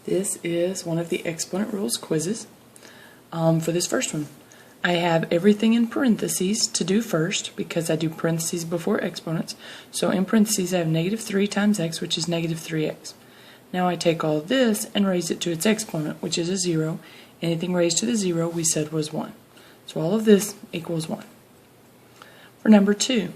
This is one of the Exponent Rules quizzes. For this first one, I have everything in parentheses to do first because I do parentheses before exponents. So in parentheses I have negative 3 times x, which is negative 3x. Now I take all of this and raise it to its exponent, which is a 0. Anything raised to the 0 we said was 1. So all of this equals 1. For number 2,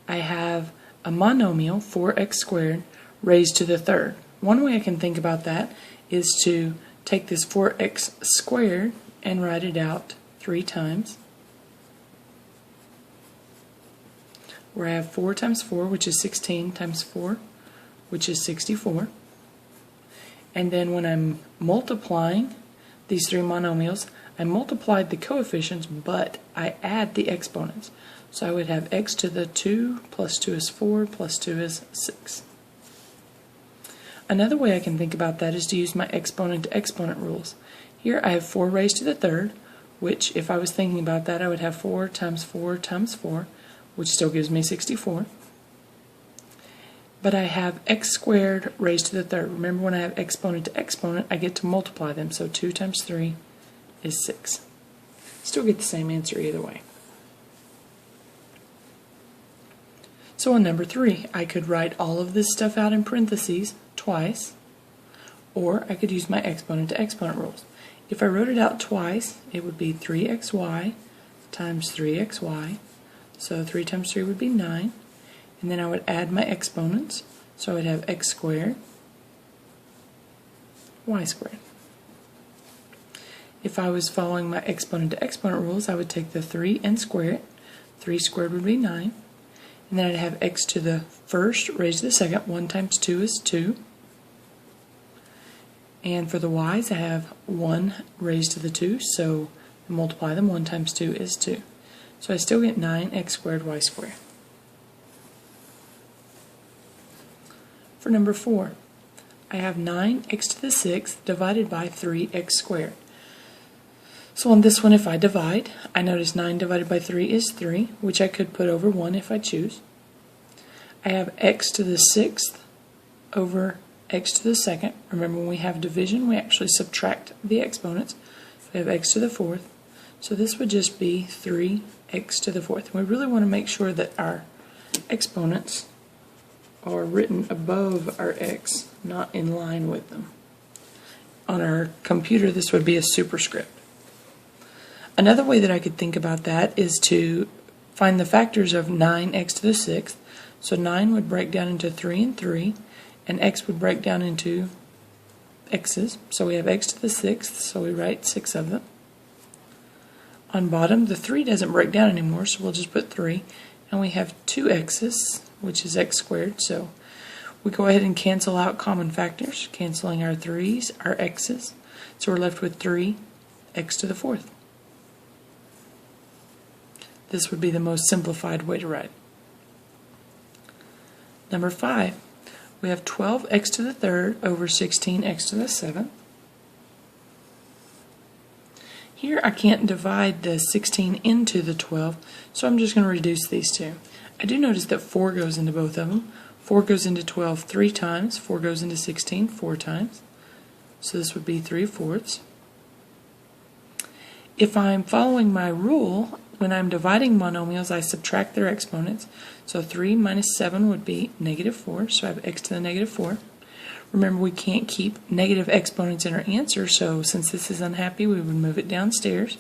I have a monomial, 4x squared, raised to the third. One way I can think about that is to take this 4x squared and write it out 3 times, where I have 4 times 4, which is 16, times 4, which is 64. And then when I'm multiplying these 3 monomials, I multiplied the coefficients, but I add the exponents. So I would have x to the 2 plus 2 is 4 plus 2 is 6. Another way I can think about that is to use my exponent to exponent rules. Here I have 4 raised to the third, which if I was thinking about that I would have 4 times 4 times 4, which still gives me 64. But I have x squared raised to the third. Remember, when I have exponent to exponent I get to multiply them, so 2 times 3 is 6. Still get the same answer either way. So on number 3, I could write all of this stuff out in parentheses twice, or I could use my exponent to exponent rules. If I wrote it out twice, it would be 3xy times 3xy, so 3 times 3 would be 9, and then I would add my exponents, so I would have x squared, y squared. If I was following my exponent to exponent rules, I would take the 3 and square it. 3 squared would be 9. And then I'd have x to the first raised to the second. 1 times 2 is 2. And for the y's, I have 1 raised to the 2, so multiply them. 1 times 2 is 2. So I still get 9x squared y squared. For number 4, I have 9x to the 6th divided by 3x squared. So on this one, if I divide, I notice 9 divided by 3 is 3, which I could put over 1 if I choose. I have x to the 6th over x to the 2nd. Remember, when we have division, we actually subtract the exponents. We have x to the 4th. So this would just be 3x to the 4th. We really want to make sure that our exponents are written above our x, not in line with them. On our computer, this would be a superscript. Another way that I could think about that is to find the factors of 9x to the 6th. So 9 would break down into 3 and 3, and x would break down into x's. So we have x to the 6th, so we write 6 of them. On bottom, the 3 doesn't break down anymore, so we'll just put 3. And we have 2 x's, which is x squared. So we go ahead and cancel out common factors, canceling our 3's, our x's. So we're left with 3x to the 4th. This would be the most simplified way to write. Number 5, we have 12x to the 3rd over 16x to the 7th. Here I can't divide the 16 into the 12, so I'm just going to reduce these two. I do notice that 4 goes into both of them. 4 goes into 12 3 times, 4 goes into 16 4 times. So this would be 3/4. If I'm following my rule, when I'm dividing monomials, I subtract their exponents. So 3 minus 7 would be -4, so I have x to the -4. Remember, we can't keep negative exponents in our answer, so since this is unhappy, we would move it downstairs,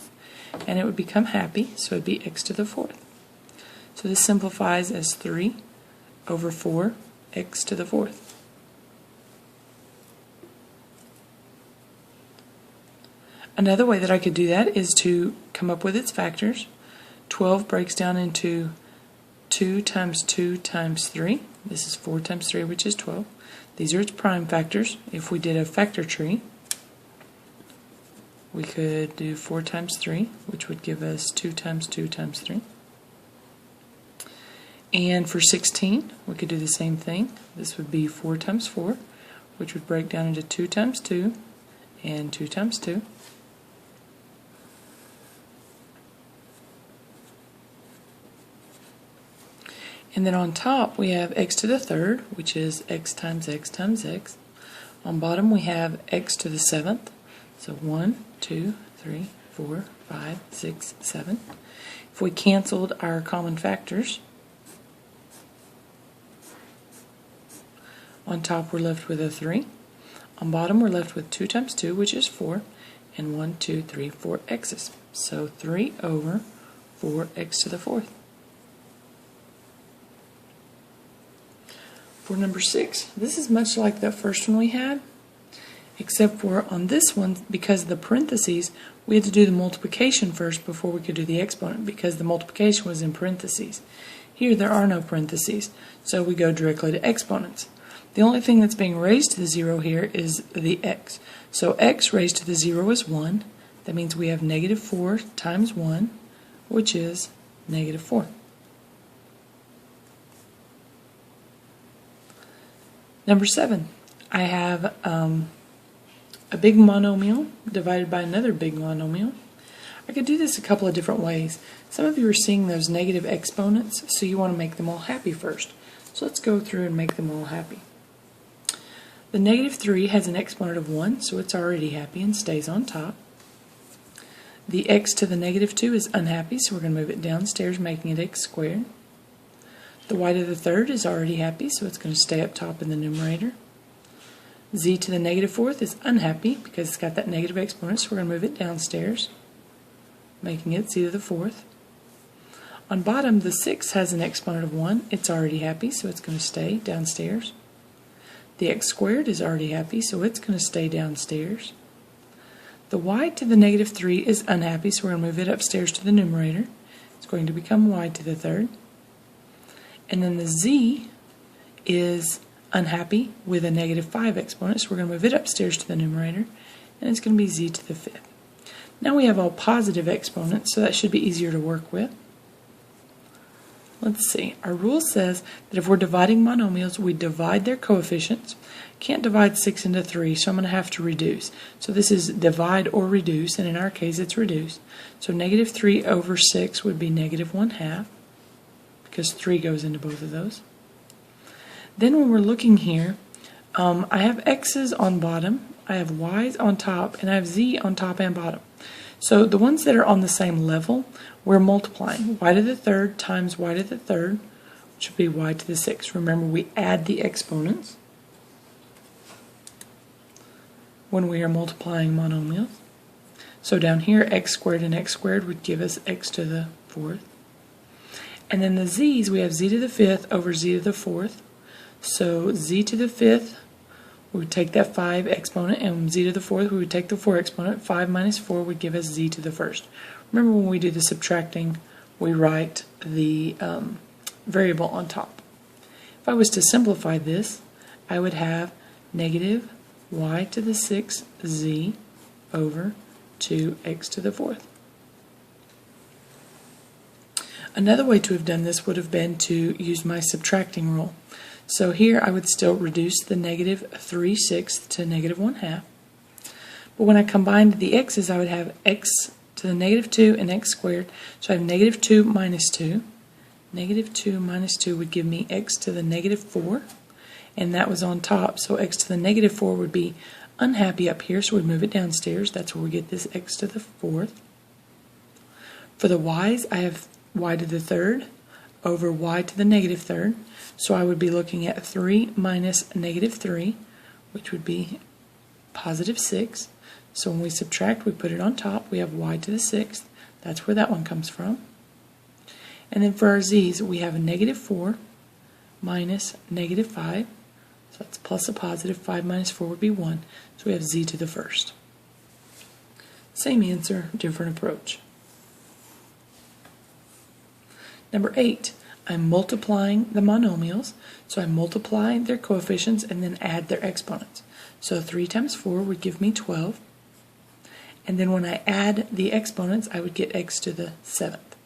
and it would become happy, so it would be x to the 4th. So this simplifies as 3 over 4 x to the 4th. Another way that I could do that is to come up with its factors. 12 breaks down into 2 times 2 times 3. This is 4 times 3, which is 12. These are its prime factors. If we did a factor tree, we could do 4 times 3, which would give us 2 times 2 times 3. And for 16, we could do the same thing. This would be 4 times 4, which would break down into 2 times 2 and 2 times 2. And then on top we have x to the 3rd, which is x times x times x. On bottom we have x to the 7th. So 1, 2, 3, 4, 5, 6, 7. If we canceled our common factors, on top we're left with a 3. On bottom we're left with 2 times 2, which is 4, and 1, 2, 3, 4 x's. So 3 over 4x to the 4th. For number 6, this is much like that first one we had, except for on this one, because of the parentheses, we had to do the multiplication first before we could do the exponent, because the multiplication was in parentheses. Here there are no parentheses, so we go directly to exponents. The only thing that's being raised to the 0 here is the x. So x raised to the 0 is 1. That means we have negative 4 times 1, which is negative 4. Number 7, I have a big monomial divided by another big monomial. I could do this a couple of different ways. Some of you are seeing those negative exponents, so you want to make them all happy first. So let's go through and make them all happy. The negative 3 has an exponent of 1, so it's already happy and stays on top. The x to the negative 2 is unhappy, so we're going to move it downstairs, making it x squared. The y to the 3rd is already happy, so it's going to stay up top in the numerator. Z to the negative 4th is unhappy because it's got that negative exponent, so we're going to move it downstairs, making it z to the 4th. On bottom, the 6 has an exponent of 1. It's already happy, so it's going to stay downstairs. The x squared is already happy, so it's going to stay downstairs. The y to the negative 3 is unhappy, so we're going to move it upstairs to the numerator. It's going to become y to the 3rd. And then the z is unhappy with a negative 5 exponent, so we're going to move it upstairs to the numerator, and it's going to be z to the 5th. Now we have all positive exponents, so that should be easier to work with. Let's see, our rule says that if we're dividing monomials, we divide their coefficients. Can't divide 6 into 3, so I'm going to have to reduce. So this is divide or reduce, and in our case it's reduce. So negative 3 over 6 would be negative 1/2, because 3 goes into both of those. Then when we're looking here, I have x's on bottom, I have y's on top, and I have z on top and bottom. So the ones that are on the same level, we're multiplying. Y to the 3rd times y to the 3rd, which would be y to the 6th. Remember, we add the exponents when we are multiplying monomials. So down here, x squared and x squared would give us x to the 4th. And then the z's, we have z to the 5th over z to the 4th. So z to the 5th, we would take that 5 exponent, and z to the 4th, we would take the 4 exponent. 5 minus 4 would give us z to the 1st. Remember, when we do the subtracting, we write the variable on top. If I was to simplify this, I would have negative y to the 6th z over 2x to the 4th. Another way to have done this would have been to use my subtracting rule. So here I would still reduce the negative 3/6 to negative 1/2. But when I combined the x's, I would have x to the negative 2 and x squared. So I have negative 2 minus 2. Negative 2 minus 2 would give me x to the negative 4. And that was on top. So x to the negative 4 would be unhappy up here, so we'd move it downstairs. That's where we get this x to the 4th. For the y's, I have y to the 3rd over y to the negative 3rd. So I would be looking at 3 minus negative 3, which would be positive 6. So when we subtract, we put it on top. We have y to the 6th. That's where that one comes from. And then for our z's, we have a negative 4 minus negative 5. So that's plus a positive. 5 minus 4 would be 1. So we have z to the 1st. Same answer, different approach. Number 8, I'm multiplying the monomials. So I multiply their coefficients and then add their exponents. So 3 times 4 would give me 12. And then when I add the exponents, I would get x to the 7th.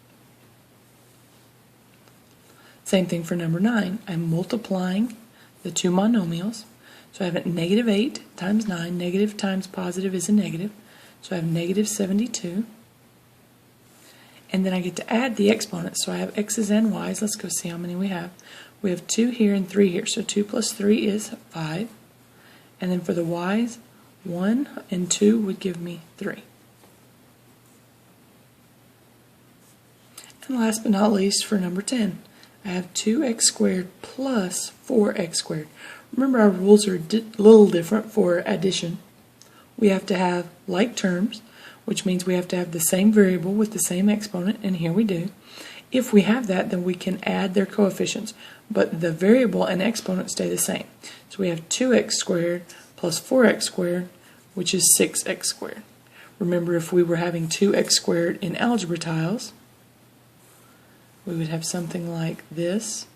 Same thing for number 9. I'm multiplying the two monomials. So I have negative 8 times 9. Negative times positive is a negative. So I have negative 72. And then I get to add the exponents. So I have x's and y's. Let's go see how many we have. We have 2 here and 3 here. So 2 plus 3 is 5. And then for the y's, 1 and 2 would give me 3. And last but not least, for number 10, I have 2x squared plus 4x squared. Remember, our rules are a little different for addition. We have to have like terms, which means we have to have the same variable with the same exponent, and here we do. If we have that, then we can add their coefficients, but the variable and exponent stay the same. So we have 2x squared plus 4x squared, which is 6x squared. Remember, if we were having 2x squared in algebra tiles, we would have something like this.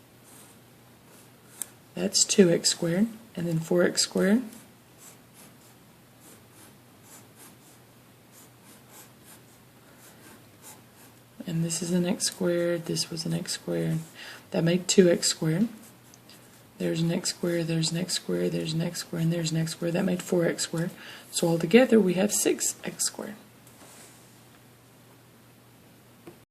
That's 2x squared, and then 4x squared. And this is an x squared, this was an x squared. That made 2x squared. There's an x squared, there's an x squared, there's an x squared, and there's an x squared. That made 4x squared. So altogether we have 6x squared.